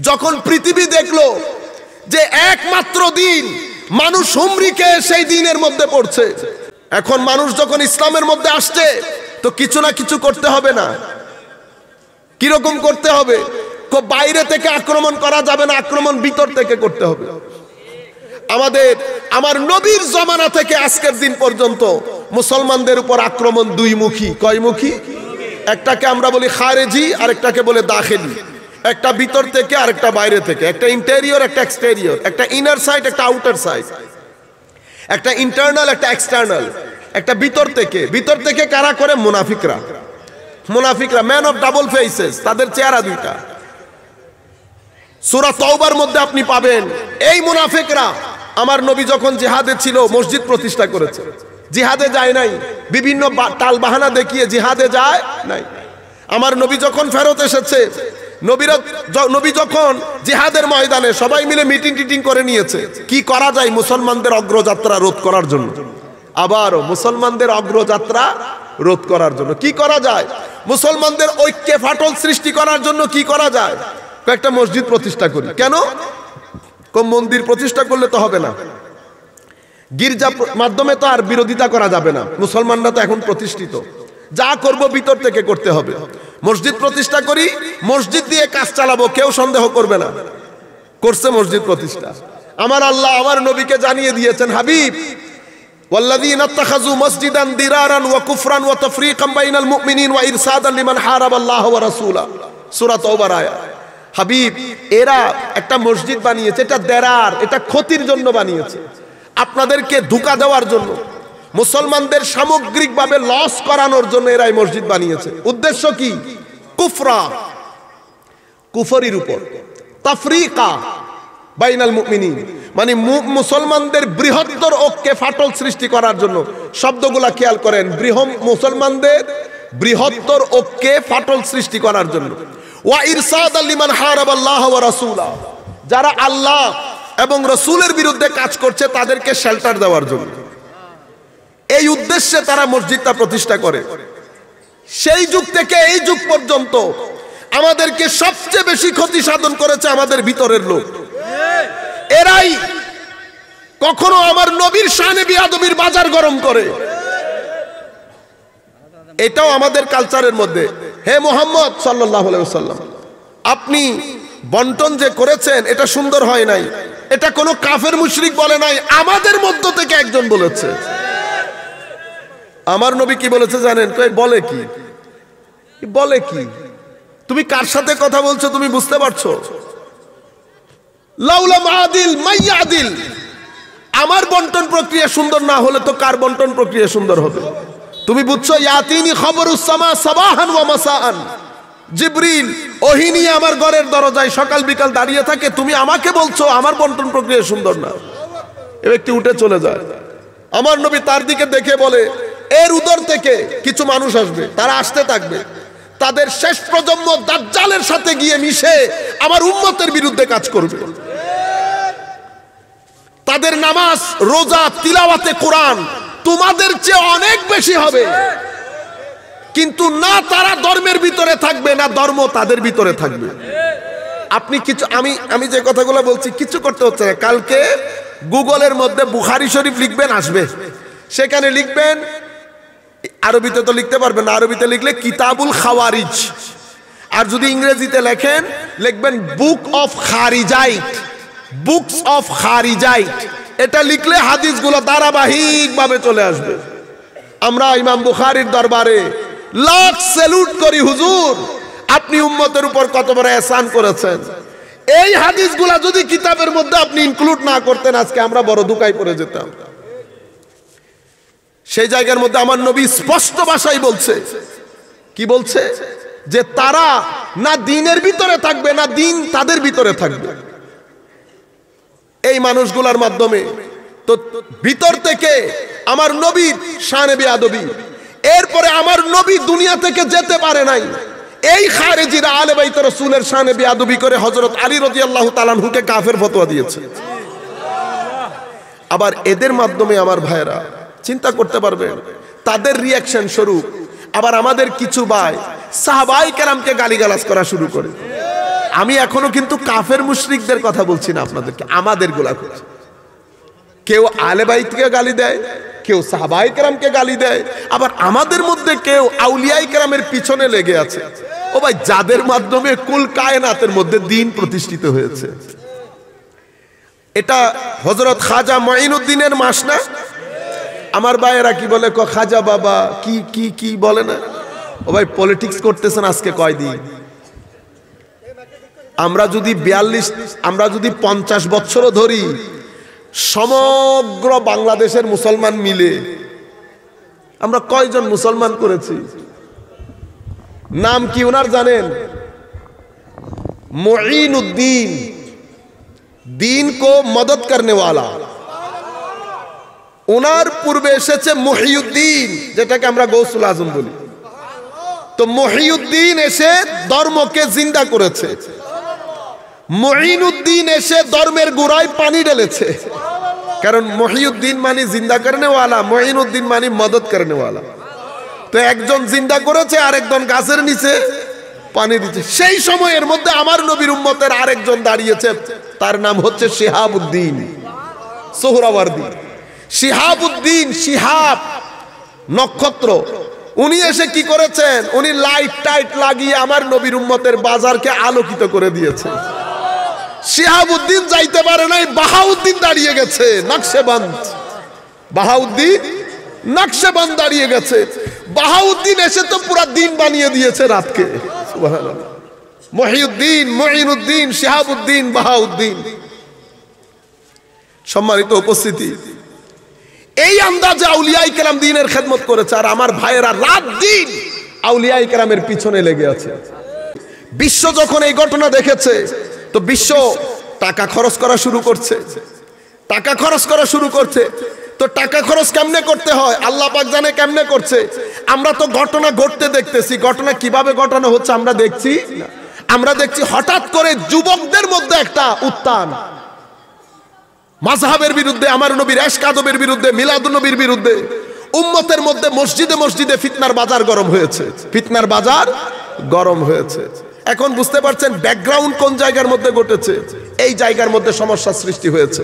যখন পৃথিবী দেখলো যে একমাত্র দিন, মানুষ হুমড়িকে সেই দিনের মধ্যে পড়ছে। এখন মানুষ যখন ইসলামের মধ্যে আসছে তো কিছু না কিছু করতে হবে না? কিরকম করতে হবে? বাইরে থেকে আক্রমণ করা যাবে না, আক্রমণ ভিতর থেকে করতে হবে। আমার নবীর জমানা থেকে আজকের দিন পর্যন্ত মুসলমানদের উপর আক্রমণ দুইমুখী। কয়মুখী? একটাকে আমরা বলি খারেজি, আরেকটাকে বলে দাখিলি। একটা ভিতর থেকে আরেকটা বাইরে থেকে, একটা ইন্টেরিয়র একটা এক্সটেরিয়র, একটা ইনার সাইড একটা আউটার সাইড, একটা ইন্টারনাল একটা এক্সটার্নাল, একটা ভিতর থেকে কারা করে? মুনাফিকরা ম্যান অফ ডাবল ফেসেস, তাদের চেহারা দুইটা। সূরা তাওবার মধ্যে আপনি পাবেন এই মুনাফিকরা আমার নবী যখন জিহাদে ছিল মসজিদ প্রতিষ্ঠা করেছে, জিহাদে যায় নাই, বিভিন্ন টাল বাহানা দেখিয়ে জিহাদে যায় নাই। আমার নবী যখন ফেরত এসেছে, নবী যখন জিহাদের ময়দানে সবাই মিলে মিটিং টিটিং করে নিয়েছে কি করা যায় মুসলমানদের অগ্রযাত্রা রোধ করার জন্য। আবারও মুসলমানদের অগ্রযাত্রা রোধ করার জন্য কি করা যায়, মুসলমানদের ঐক্যে ফাটল সৃষ্টি করার জন্য কি করা যায়? একটা মসজিদ প্রতিষ্ঠা করি। কেন? মন্দির প্রতিষ্ঠা করলে তো হবে না, গির্জা মাধ্যমে তো আর বিরোধিতা করা যাবে না। মুসলমানরা তো এখন প্রতিষ্ঠিত, যা করব ভিতর থেকে করতে হবে। মসজিদ প্রতিষ্ঠা করি, মসজিদ দিয়ে কাজ চালাবো, কেউ সন্দেহ করবে না। করছে মসজিদ প্রতিষ্ঠা। আমার আল্লাহ আমার নবীকে জানিয়ে দিয়েছেন, হাবিব ওয়াল্লাযীনা ইত্তাখাযু মাসজিদান দিরারান ওয়া কুফরান ওয়া তাফরীকাম বাইনাল মুমিনিন ওয়া ইরসাদান লিমান হারাবাল্লাহ ওয়া রাসূলা, সূরা তাওবার আয়াত। হাবিব, এরা একটা মসজিদ বানিয়েছে, এটা দেরার, এটা ক্ষতির জন্য বানিয়েছে, আপনাদেরকে ধোঁকা দেওয়ার জন্য, মুসলমানদের সামগ্রিকভাবে লস করানোর জন্য এরা এই মসজিদ বানিয়েছে। উদ্দেশ্য কি? কুফরির উপর, তাফরীকা বাইনাল মুমিনিন, মানে মুসলমানদের বৃহত্তর ঐক্যে ফাটল সৃষ্টি করার জন্য। শব্দগুলা খেয়াল করেন, মুসলমানদের বৃহত্তর ঐক্যে ফাটল সৃষ্টি করার জন্য। ওয়া ইরসাদাল লিমান হারাবাল্লাহ ওয়া রাসূলা, যারা আল্লাহ এবং রাসূলের বিরুদ্ধে কাজ করছে তাদেরকে শেল্টার দেওয়ার জন্য। এই উদ্দেশ্যে তারা মসজিদটা প্রতিষ্ঠা করে। সেই যুগ থেকে এই যুগ পর্যন্ত আমাদেরকে সবচেয়ে বেশি ক্ষতি সাধন করেছে আমাদের ভিতরের লোক। এরাই কখনো আমার নবীর শানে বিয়াদবির বাজার গরম করে, এটাও আমাদের কালচারের মধ্যে। হে মুহাম্মদ সাল্লাল্লাহু আলাইহি ওয়াসাল্লাম, আপনি বন্টন যে করেছেন এটা সুন্দর হয় নাই, এটা কোনো কাফের মুশরিক বলে নাই, আমাদের মধ্য থেকে একজন বলেছে। আমার নবী কি বলেছে জানেন? বলে কি? বলে কি? তুমি কার সাথে কথা বলছো তুমি বুঝতে পারছো? লাউলা মাদিল মাইয়াদিল, আমার বন্টন প্রক্রিয়া সুন্দর না হলে তো কার বন্টন প্রক্রিয়া সুন্দর হবে? তুমি বুঝছো? ইয়াতিনি খবরুস সামা সাবাহান ওয়া মাসাআন, জিবরিল ওহী নিয়ে আমার ঘরের দরজায় সকাল বিকাল দাঁড়িয়ে থাকে, তুমি আমাকে বলছো আমার বন্টন প্রক্রিয়া সুন্দর না। এ ব্যক্তি উঠে চলে যায়। আমার নবী তার দিকে দেখে বলে, এর উদর থেকে কিছু মানুষ আসবে, তারা আসতে থাকবে, তাদের শেষ প্রজন্ম দাজ্জালের সাথে গিয়ে মিশে আমার উম্মতের বিরুদ্ধে কাজ করবে। তাদের নামাজ রোজা তিলাওয়াতে কোরআন তোমাদের চেয়ে অনেক বেশি হবে, কিন্তু না তারা ধর্মের ভিতরে থাকবে না ধর্ম তাদের ভিতরে থাকবে। আপনি কিছু আমি যে কথাগুলো বলছি কিছু করতে হচ্ছে না। কালকে গুগলের মধ্যে বুখারী শরীফ লিখবেন, আসবে, সেখানে লিখবেন, আরবিতে তো লিখতে পারবেন না, আরবিতে লিখলে কিতাবুল খাওয়ারিজ, আর যদি ইংরেজিতে লেখেন লিখবেন বুক অফ খারিজাইট, বুকস অফ খারিজাইট। এটা লিখলে হাদিসগুলো ধারাবাহিকভাবে চলে আসবে। আমরা ইমাম বুখারীর দরবারে লাখ স্যালুট করি, হুজুর আপনি উম্মতের উপর কত বড় ihsan করেছেন। এই হাদিসগুলো যদি কিতাবের মধ্যে আপনি ইনক্লুড না করতেন আজকে আমরা বড় দুঃখায় পড়ে যেতাম। সেই জায়গার মধ্যে আমার নবী স্পষ্ট ভাষায় বলছে, কি বলছে? যে তারা না দ্বীনের ভিতরে থাকবে না দ্বীন তাদের ভিতরে থাকবে। এই মানুষগুলোর মাধ্যমে তো ভিতর থেকে আমার নবীর শানে বেয়াদবি। এরপরে আমার নবী দুনিয়া থেকে যেতে পারে নাই, এই খারেজিরা আলে বাইত রাসূলের শানে বেয়াদবি করে হযরত আলী রাদিয়াল্লাহু তাআলা আনহুকে কাফের ফতোয়া দিয়েছে। আবার এদের মাধ্যমে আমার ভাইরা চিন্তা করতে পারবেন, তাদের রিয়াকশন স্বরূপ আবার আমাদের কিছু ভাই সাহাবায়ে কেরামকে গালিগালাজ করা শুরু করে। আমি এখনো কিন্তু কাফের মুশরিকদের কথা বলছি না আপনাদেরকে, আমাদের গুলা করছি। কেউ আলে বাইতকে গালি দেয়, কেউ সাহাবায়ে কেরামকে গালি দেয়, আবার আমাদের মধ্যে কেউ আউলিয়ায়ে কেরামের পিছনে লেগে আছে। ও ভাই, যাদের মাধ্যমে কুল কায়নাতের মধ্যে দ্বীন প্রতিষ্ঠিত হয়েছে। এটা হযরত খাজা মঈনুদ্দিনের মাস না? আমার ভাইয়েরা কি বলে, খাজা বাবা কি কি কি বলে না? ও ভাই, পলিটিক্স করতেছেন আজকে কয়দিন? আমরা যদি 50 বছরও ধরি, সমগ্র বাংলাদেশের মুসলমান মিলে আমরা কয়জন মুসলমান করেছি? নাম কি ওনার জানেন? মুঈনুদ্দিন, दीन को मदद करने वाला। ওনার পূর্বে এসেছে মহিউদ্দিন, যেটাকে আমরা গৌসুল আজম বলি। তো মহিউদ্দিন এসে ধর্মকে জিন্দা করেছে, মঈনুদ্দিন এসে ধর্মের গোড়ায় পানি ঢেলেছে। কারণ মহিউদ্দিন মানে জিন্দা করনে ওয়ালা, মঈনুদ্দিন মানে মদদ করনে ওয়ালা। তো একজন জিন্দা করেছে, আরেকজন গাছের নিচে পানি দিচ্ছে। সেই সময়ের মধ্যে আমার নবীর উম্মতের আরেকজন দাঁড়িয়েছে, তার নাম হচ্ছে শিহাবউদ্দিন সোহরাওয়ার্দী। শিহাবউদ্দিন, শিহাব নক্ষত্র। উনি এসে কি করেছেন? উনি লাইট টাইট লাগিয়ে আমার নবীর উম্মতের বাজারকে আলোকিত করে দিয়েছেন। শিহাবউদ্দিন যাইতে পারে নাই, বাহাউদ্দিন দাঁড়িয়ে গেছে নকশেবন্দ। বাহাউদ্দিন নকশেবন্দ দাঁড়িয়ে গেছে। বাহাউদ্দিন এসে তো পুরা দিন বানিয়ে দিয়েছে রাতকে। সুবহানাল্লাহ। মহিউদ্দিন, মঈনুদ্দিন, শিহাবউদ্দিন, বাহাউদ্দিন। সম্মানিত উপস্থিতি, এই আন্দাজে আউলিয়ায়ে কেরাম দ্বীনের খেদমত করেছে, আর আমার ভাইয়েরা রাত দিন আউলিয়ায়ে কেরামের পিছনে লেগে আছে। বিশ্ব যখন এই ঘটনা দেখেছে, তো বিশ্ব টাকা খরচ করা শুরু করছে, টাকা খরচ করা শুরু করছে। তো টাকা খরচ কেমনে করতে হয় আল্লাহ পাক জানে কেমনে করছে। আমরা তো ঘটনা ঘটতে দেখতেছি, ঘটনা কিভাবে ঘটানো হচ্ছে আমরা দেখছি না। আমরা দেখছি হঠাৎ করে যুবকদের মধ্যে একটা উত্থান, মাযহাবের বিরুদ্ধে, আমার নবীর ইশক আদবের বিরুদ্ধে, মিলাদুন নবীর বিরুদ্ধে। উম্মতের মধ্যে মসজিদে মসজিদে ফিতনার বাজার গরম হয়েছে, ফিতনার বাজার গরম হয়েছে। এখন বুঝতে পারছেন ব্যাকগ্রাউন্ড কোন জায়গার মধ্যে ঘটেছে? এই জায়গার মধ্যে সমস্যা সৃষ্টি হয়েছে।